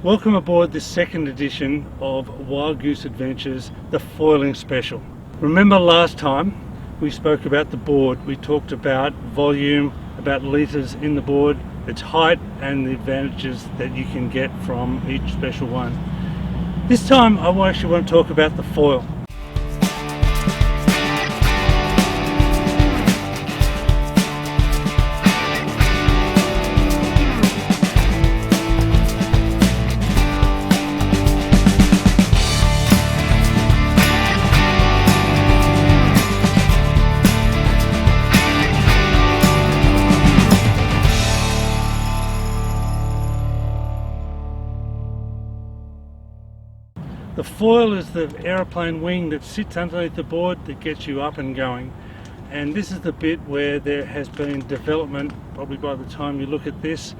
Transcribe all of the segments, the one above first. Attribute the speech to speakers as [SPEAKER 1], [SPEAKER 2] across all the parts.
[SPEAKER 1] Welcome aboard this second edition of Wild Goose Adventures, the Foiling Special. Remember last time we spoke about the board. We talked about volume, about litres in the board, its height and the advantages that you can get from each special one. This time I actually want to talk about the foil. The foil is the aeroplane wing that sits underneath the board that gets you up and going. And this is the bit where there has been development. Probably by the time you look at this,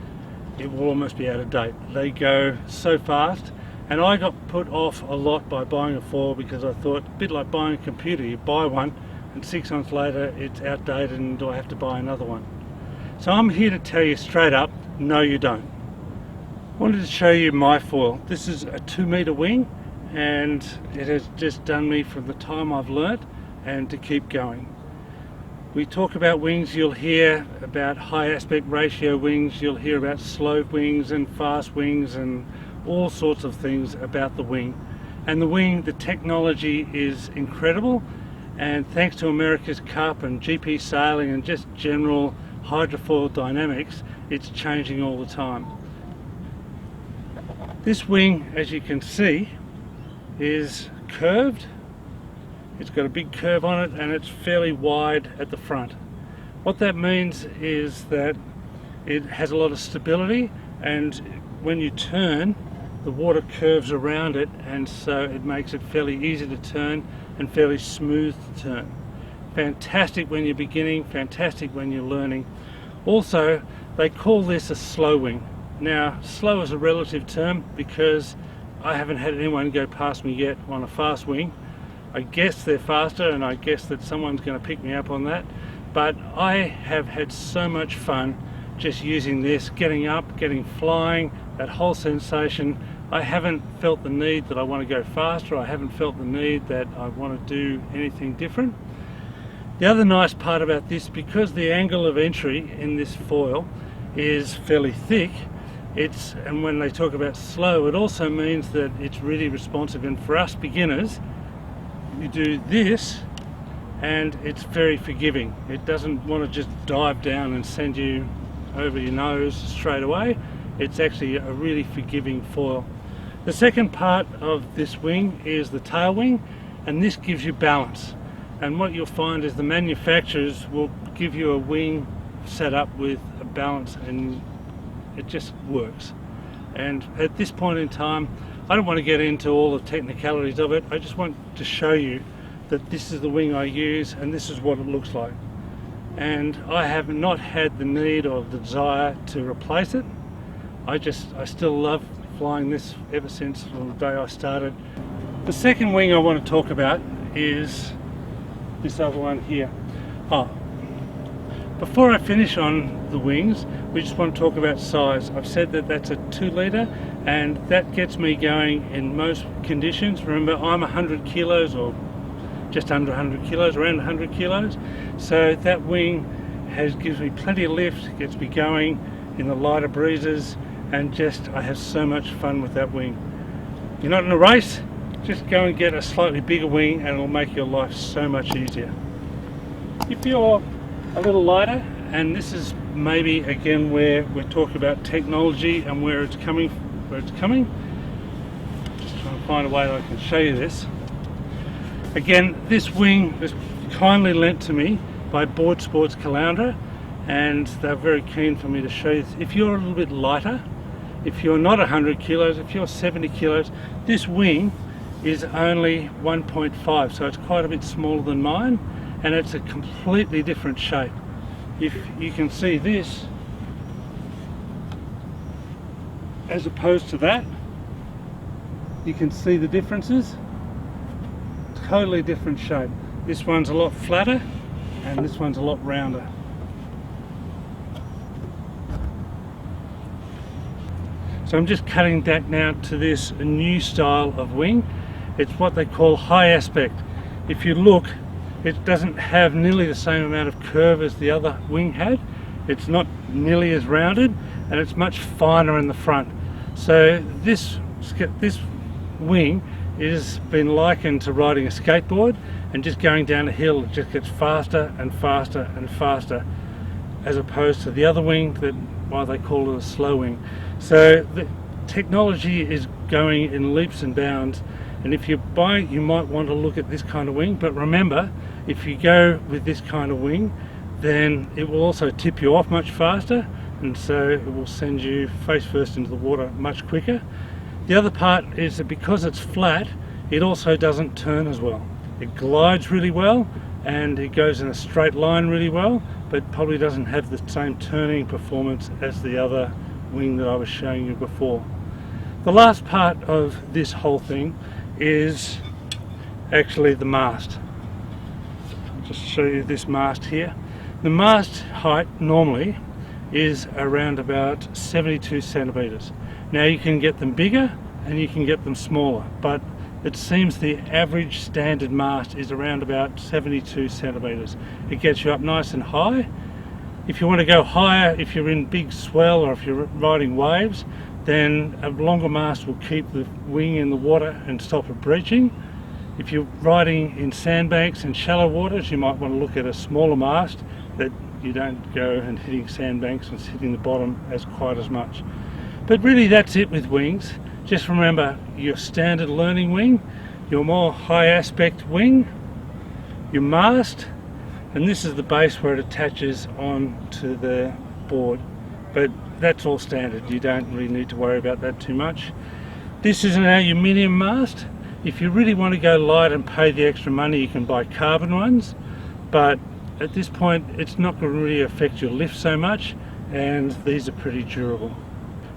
[SPEAKER 1] it will almost be out of date. They go so fast, and I got put off a lot by buying a foil because I thought, a bit like buying a computer, you buy one and 6 months later it's outdated and do I have to buy another one? So I'm here to tell you straight up, no you don't. I wanted to show you my foil. This is a 2-meter wing, and it has just done me from the time I've learnt and to keep going. We talk about wings, you'll hear about high aspect ratio wings, you'll hear about slow wings and fast wings and all sorts of things about the wing. And the wing, the technology is incredible, and thanks to America's Cup and GP sailing and just general hydrofoil dynamics, it's changing all the time. This wing, as you can see, is curved. It's got a big curve on it and it's fairly wide at the front. What that means is that it has a lot of stability, and when you turn, the water curves around it, and so it makes it fairly easy to turn and fairly smooth to turn. Fantastic when you're beginning, fantastic when you're learning. Also, they call this a slow wing. Now, slow is a relative term because I haven't had anyone go past me yet on a fast wing. I guess they're faster, and I guess that someone's going to pick me up on that, but I have had so much fun just using this, getting up, getting flying, that whole sensation. I haven't felt the need that I want to go faster. I haven't felt the need that I want to do anything different. The other nice part about this, because the angle of entry in this foil is fairly thick, and when they talk about slow, it also means that it's really responsive. And for us beginners, you do this and it's very forgiving. It doesn't want to just dive down and send you over your nose straight away. It's actually a really forgiving foil. The second part of this wing is the tail wing, and this gives you balance. And what you'll find is the manufacturers will give you a wing set up with a balance, and it just works. And at this point in time, I don't want to get into all the technicalities of it. I just want to show you that this is the wing I use and this is what it looks like. And I have not had the need or the desire to replace it. I still love flying this ever since from the day I started. The second wing I want to talk about is this other one here. Before I finish on the wings, we just want to talk about size. I've said that that's a 2-litre, and that gets me going in most conditions. Remember, I'm 100 kilos or just under 100 kilos, around 100 kilos. So that wing gives me plenty of lift, gets me going in the lighter breezes, and I have so much fun with that wing. You're not in a race, just go and get a slightly bigger wing and it'll make your life so much easier. If you're a little lighter, and this is maybe again where we're talking about technology and where it's coming, just trying to find a way that I can show you this. Again, this wing was kindly lent to me by Board Sports Caloundra, and they're very keen for me to show you this. If you're a little bit lighter, if you're not 100 kilos, if you're 70 kilos, this wing is only 1.5, so it's quite a bit smaller than mine, and it's a completely different shape. If you can see this as opposed to that, you can see the differences. Totally different shape. This one's a lot flatter and this one's a lot rounder. So I'm just cutting that now to this new style of wing. It's what they call high aspect. If you look, it doesn't have nearly the same amount of curve as the other wing had. It's not nearly as rounded, and it's much finer in the front. So this wing is been likened to riding a skateboard and just going down a hill. It just gets faster and faster and faster, as opposed to the other wing that, why they call it a slow wing. So the technology is going in leaps and bounds, and if you buy, you might want to look at this kind of wing. But remember, if you go with this kind of wing, then it will also tip you off much faster, and so it will send you face first into the water much quicker. The other part is that because it's flat, it also doesn't turn as well. It glides really well and it goes in a straight line really well, but probably doesn't have the same turning performance as the other wing that I was showing you before. The last part of this whole thing is actually the mast. I'll just show you this mast here. The mast height normally is around about 72 centimeters. Now you can get them bigger and you can get them smaller, but it seems the average standard mast is around about 72 centimeters. It gets you up nice and high. If you want to go higher, if you're in big swell or if you're riding waves, then a longer mast will keep the wing in the water and stop it breaching. If you're riding in sandbanks and shallow waters, you might want to look at a smaller mast that you don't go and hitting sandbanks and hitting the bottom as quite as much. But really that's it with wings. Just remember your standard learning wing, your more high aspect wing, your mast, and this is the base where it attaches on to the board. But that's all standard, you don't really need to worry about that too much. This is an aluminium mast. If you really want to go light and pay the extra money, you can buy carbon ones, but at this point it's not going to really affect your lift so much, and these are pretty durable.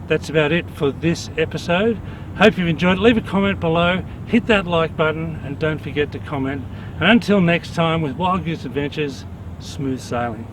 [SPEAKER 1] That's about it for this episode. Hope you've enjoyed it. Leave a comment below, hit that like button, and don't forget to comment. And until next time, with Wild Goose Adventures, smooth sailing.